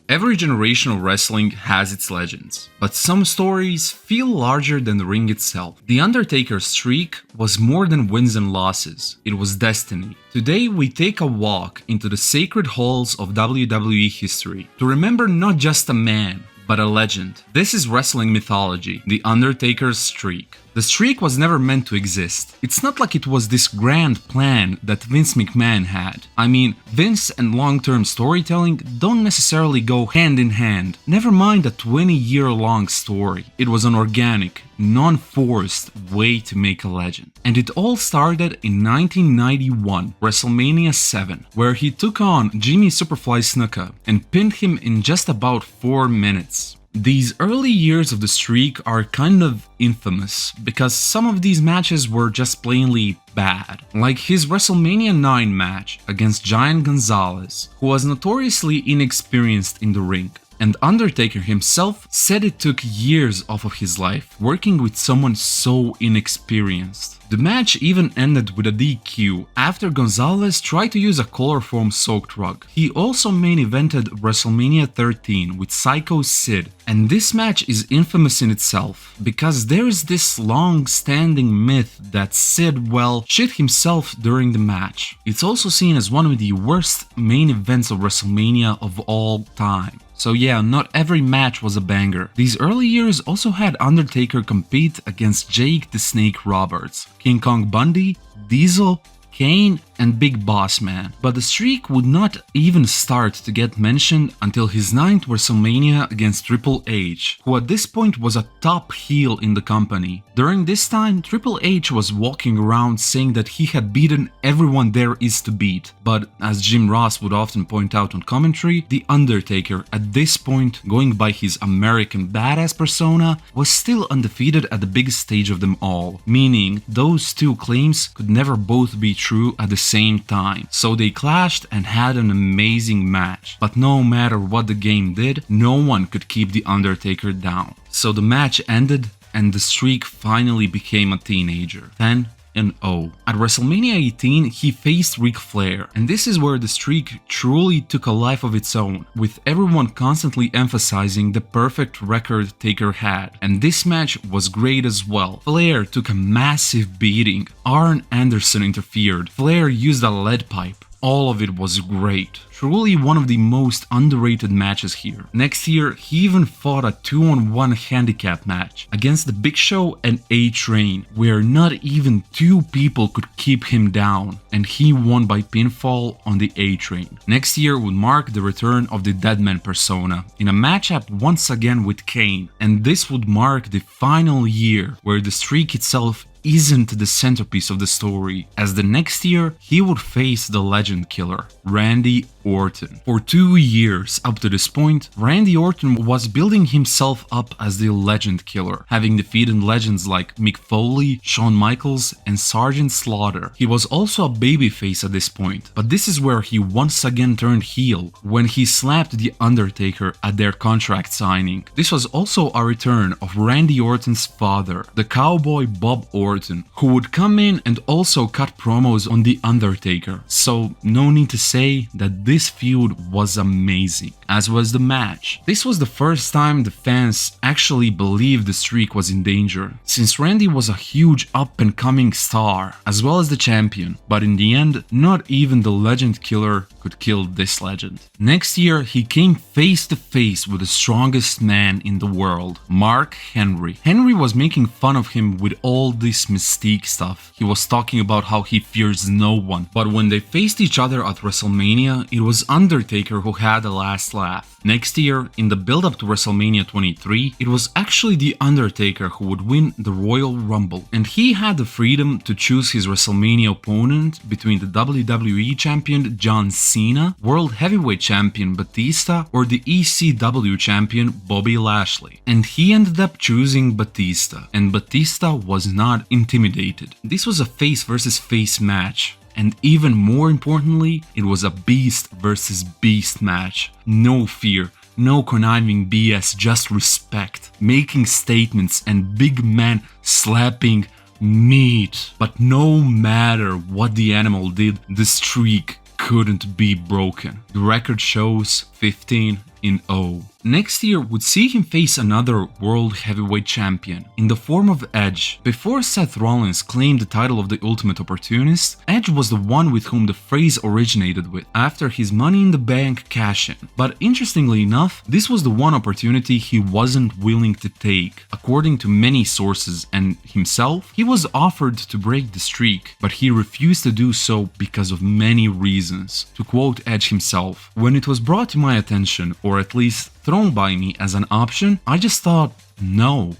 Every generation of wrestling has its legends, but some stories feel larger than the ring itself. The Undertaker's streak was more than wins and losses, it was destiny. Today we take a walk into the sacred halls of WWE history to remember not just a man, but a legend. This is wrestling mythology, the Undertaker's streak. The streak was never meant to exist. It's not like it was this grand plan that Vince McMahon had. I mean, Vince and long-term storytelling don't necessarily go hand in hand. Never mind a 20-year-long story. It was an organic, non-forced way to make a legend. And it all started in 1991, WrestleMania 7, where he took on Jimmy Superfly Snuka and pinned him in just about 4 minutes. These early years of the streak are kind of infamous because some of these matches were just plainly bad. Like his WrestleMania 9 match against Giant Gonzalez, who was notoriously inexperienced in the ring. And Undertaker himself said it took years off of his life working with someone so inexperienced. The match even ended with a DQ after Gonzalez tried to use a chloroform soaked rug. He also main evented WrestleMania 13 with Psycho Sid, and this match is infamous in itself because there is this long-standing myth that Sid, well, shit himself during the match. It's also seen as one of the worst main events of WrestleMania of all time. So yeah, not every match was a banger. These early years also had Undertaker compete against Jake the Snake Roberts, King Kong Bundy, Diesel, Kane, and Big Boss Man. But the streak would not even start to get mentioned until his 9th WrestleMania against Triple H, who at this point was a top heel in the company. During this time, Triple H was walking around saying that he had beaten everyone there is to beat. But as Jim Ross would often point out on commentary, The Undertaker, at this point, going by his American badass persona, was still undefeated at the biggest stage of them all, meaning those two claims could never both be true at the same time. So they clashed and had an amazing match. But no matter what the game did, no one could keep The Undertaker down. So the match ended and the streak finally became a teenager. 10-0. At WrestleMania 18, he faced Ric Flair, and this is where the streak truly took a life of its own, with everyone constantly emphasizing the perfect record Taker had. And this match was great as well. Flair took a massive beating. Arn Anderson interfered. Flair used a lead pipe. All of it was great. Truly one of the most underrated matches here. Next year, he even fought a 2-on-1 handicap match against the Big Show and A-Train, where not even 2 people could keep him down, and he won by pinfall on the A-Train. Next year would mark the return of the Deadman persona in a matchup once again with Kane, and this would mark the final year where the streak itself isn't the centerpiece of the story, as the next year he would face the legend killer, Randy Orton. For 2 years up to this point, Randy Orton was building himself up as the legend killer, having defeated legends like Mick Foley, Shawn Michaels, and Sergeant Slaughter. He was also a babyface at this point, but this is where he once again turned heel, when he slapped The Undertaker at their contract signing. This was also a return of Randy Orton's father, the cowboy Bob Orton, who would come in and also cut promos on The Undertaker. So no need to say that this feud was amazing, as was the match. This was the first time the fans actually believed the streak was in danger, since Randy was a huge up-and-coming star, as well as the champion, but in the end, not even the legend killer could kill this legend. Next year, he came face to face with the strongest man in the world, Mark Henry. Henry was making fun of him with all this mystique stuff. He was talking about how he fears no one, but when they faced each other at WrestleMania, it was Undertaker who had the last laugh. Next year, in the build-up to WrestleMania 23, it was actually The Undertaker who would win the Royal Rumble, and he had the freedom to choose his WrestleMania opponent between the WWE Champion John Cena, World Heavyweight Champion Batista, or the ECW Champion Bobby Lashley. And he ended up choosing Batista, and Batista was not intimidated. This was a face versus face match. And even more importantly, it was a beast versus beast match. No fear, no conniving BS, just respect. Making statements and big man slapping meat. But no matter what the animal did, the streak couldn't be broken. The record shows 15 in O. Next year would see him face another World Heavyweight Champion in the form of Edge. Before Seth Rollins claimed the title of the Ultimate Opportunist, Edge was the one with whom the phrase originated with after his Money in the Bank cash-in. But interestingly enough, this was the one opportunity he wasn't willing to take. According to many sources and himself, he was offered to break the streak, but he refused to do so because of many reasons. To quote Edge himself, "When it was brought to my attention, or at least thrown by me as an option, I just thought, no.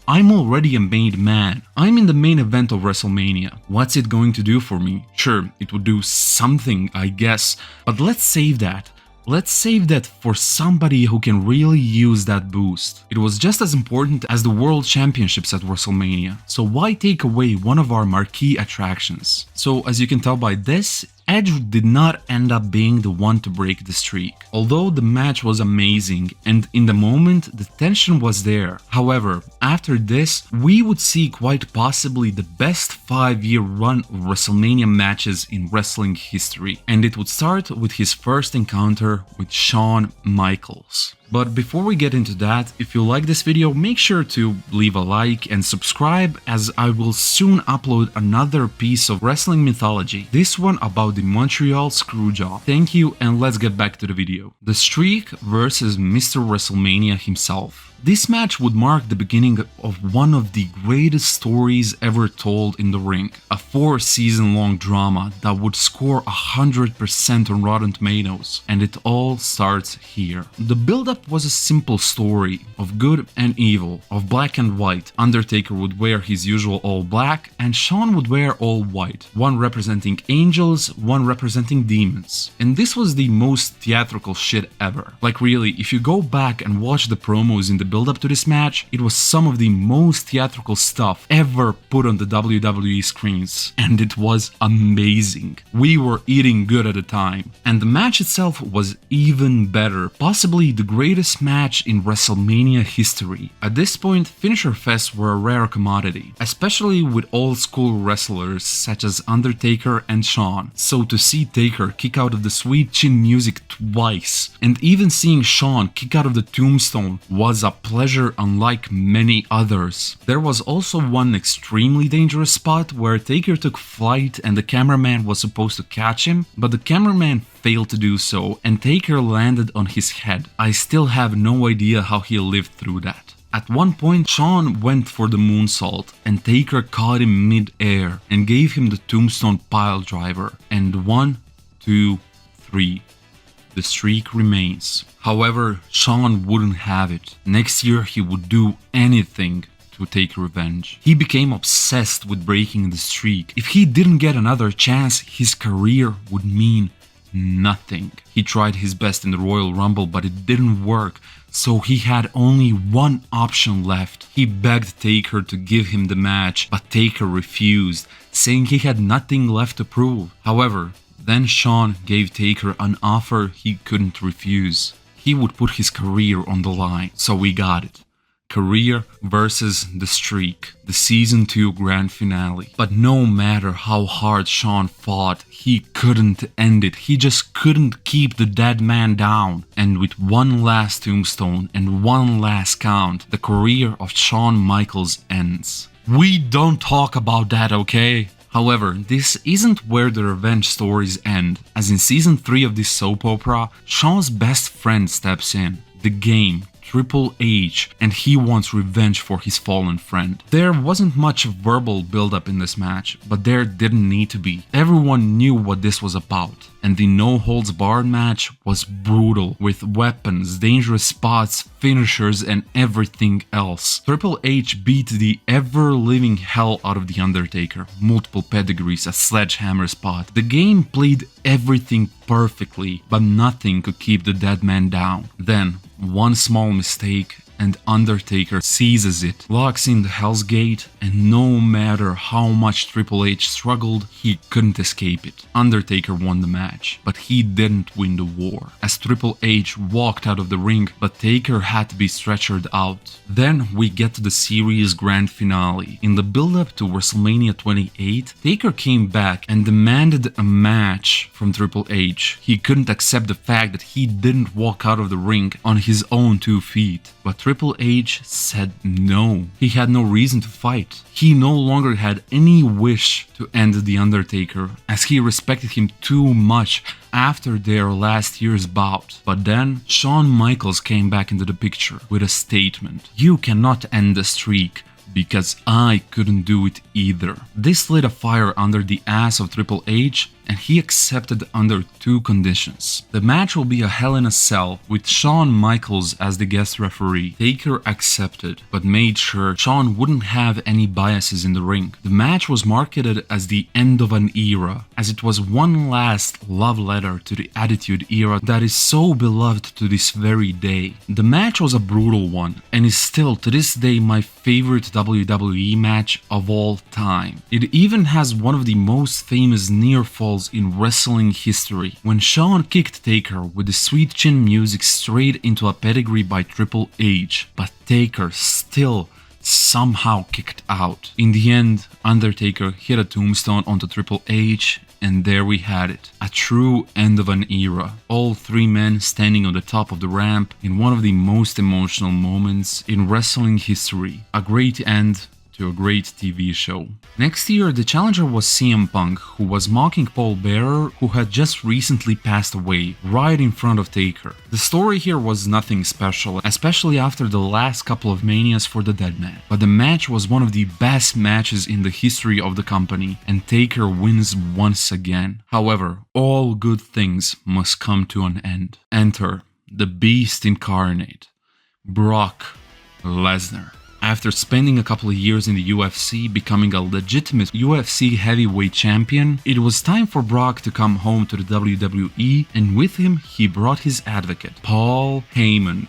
I'm already a made man. I'm in the main event of WrestleMania. What's it going to do for me? Sure, it would do something, I guess, but let's save that. Let's save that for somebody who can really use that boost." It was just as important as the World Championships at WrestleMania, so why take away one of our marquee attractions? So as you can tell by this, Edge did not end up being the one to break the streak. Although the match was amazing and in the moment the tension was there. However, after this, we would see quite possibly the best 5-year run of WrestleMania matches in wrestling history. And it would start with his first encounter with Shawn Michaels. But before we get into that, if you like this video, make sure to leave a like and subscribe, as I will soon upload another piece of wrestling mythology, this one about the Montreal Screwjob. Thank you, and let's get back to the video. The Streak versus Mr. WrestleMania himself. This match would mark the beginning of one of the greatest stories ever told in the ring, a 4-season-long drama that would score 100% on Rotten Tomatoes, and it all starts here. The build-up was a simple story of good and evil, of black and white. Undertaker would wear his usual all black, and Shawn would wear all white, one representing angels, one representing demons. And this was the most theatrical shit ever. Like really, if you go back and watch the promos in the build up to this match, it was some of the most theatrical stuff ever put on the WWE screens, and it was amazing. We were eating good at the time. And the match itself was even better, possibly the greatest match in WrestleMania history. At this point, finisher fests were a rare commodity, especially with old school wrestlers such as Undertaker and Shawn. So to see Taker kick out of the sweet chin music twice, and even seeing Shawn kick out of the tombstone, was a pleasure unlike many others. There was also one extremely dangerous spot where Taker took flight and the cameraman was supposed to catch him, but the cameraman failed to do so and Taker landed on his head. I still have no idea how he lived through that. At one point, Shawn went for the moonsault and Taker caught him mid-air and gave him the tombstone pile driver. And 1, 2, 3. The streak remains. However, Shawn wouldn't have it. Next year he would do anything to take revenge. He became obsessed with breaking the streak. If he didn't get another chance, his career would mean nothing. He tried his best in the Royal Rumble, but it didn't work, so he had only one option left. He begged Taker to give him the match, but Taker refused, saying he had nothing left to prove. However, then Shawn gave Taker an offer he couldn't refuse. He would put his career on the line, so we got it. Career versus the Streak, the Season 2 Grand Finale. But no matter how hard Shawn fought, he couldn't end it. He just couldn't keep the dead man down. And with one last tombstone and one last count, the career of Shawn Michaels ends. We don't talk about that, okay? However, this isn't where the revenge stories end, as in season 3 of this soap opera, Shawn's best friend steps in, the Game, Triple H, and he wants revenge for his fallen friend. There wasn't much verbal build-up in this match, but there didn't need to be. Everyone knew what this was about, and the no-holds-barred match was brutal, with weapons, dangerous spots, finishers, and everything else. Triple H beat the ever-living hell out of The Undertaker, multiple pedigrees, a sledgehammer spot. The Game played everything perfectly, but nothing could keep the dead man down. Then, one small mistake and Undertaker seizes it, locks in the Hell's Gate, and no matter how much Triple H struggled, he couldn't escape it. Undertaker won the match, but he didn't win the war, as Triple H walked out of the ring, but Taker had to be stretchered out. Then we get to the series grand finale. In the build-up to WrestleMania 28, Taker came back and demanded a match from Triple H. He couldn't accept the fact that he didn't walk out of the ring on his own 2 feet. But Triple H said no. He had no reason to fight. He no longer had any wish to end The Undertaker, as he respected him too much after their last year's bout. But then Shawn Michaels came back into the picture with a statement: "You cannot end the streak, because I couldn't do it either." This lit a fire under the ass of Triple H, and he accepted under 2 conditions. The match will be a Hell in a Cell with Shawn Michaels as the guest referee. Taker accepted, but made sure Shawn wouldn't have any biases in the ring. The match was marketed as the end of an era, as it was one last love letter to the Attitude Era that is so beloved to this very day. The match was a brutal one, and is still to this day my favorite WWE match of all time. It even has one of the most famous near falls in wrestling history, when Shawn kicked Taker with the sweet chin music straight into a pedigree by Triple H, but Taker still somehow kicked out. In the end, Undertaker hit a tombstone onto Triple H, and there we had it. A true end of an era. All 3 men standing on the top of the ramp in one of the most emotional moments in wrestling history. A great end to a great TV show. Next year, the challenger was CM Punk, who was mocking Paul Bearer, who had just recently passed away, right in front of Taker. The story here was nothing special, especially after the last couple of manias for the Deadman. But the match was one of the best matches in the history of the company, and Taker wins once again. However, all good things must come to an end. Enter the Beast Incarnate, Brock Lesnar. After spending a couple of years in the UFC, becoming a legitimate UFC heavyweight champion, it was time for Brock to come home to the WWE, and with him he brought his advocate, Paul Heyman.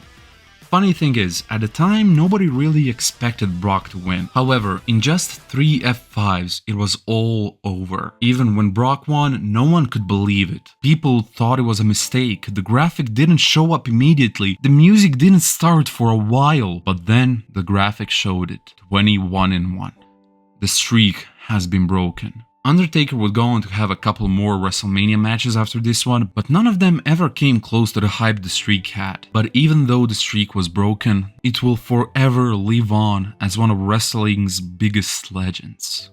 Funny thing is, at the time nobody really expected Brock to win. However, in just 3 F5s, it was all over. Even when Brock won, no one could believe it. People thought it was a mistake, the graphic didn't show up immediately, the music didn't start for a while, but then the graphic showed it. 21-1. The streak has been broken. Undertaker would go on to have a couple more WrestleMania matches after this one, but none of them ever came close to the hype the streak had. But even though the streak was broken, it will forever live on as one of wrestling's biggest legends.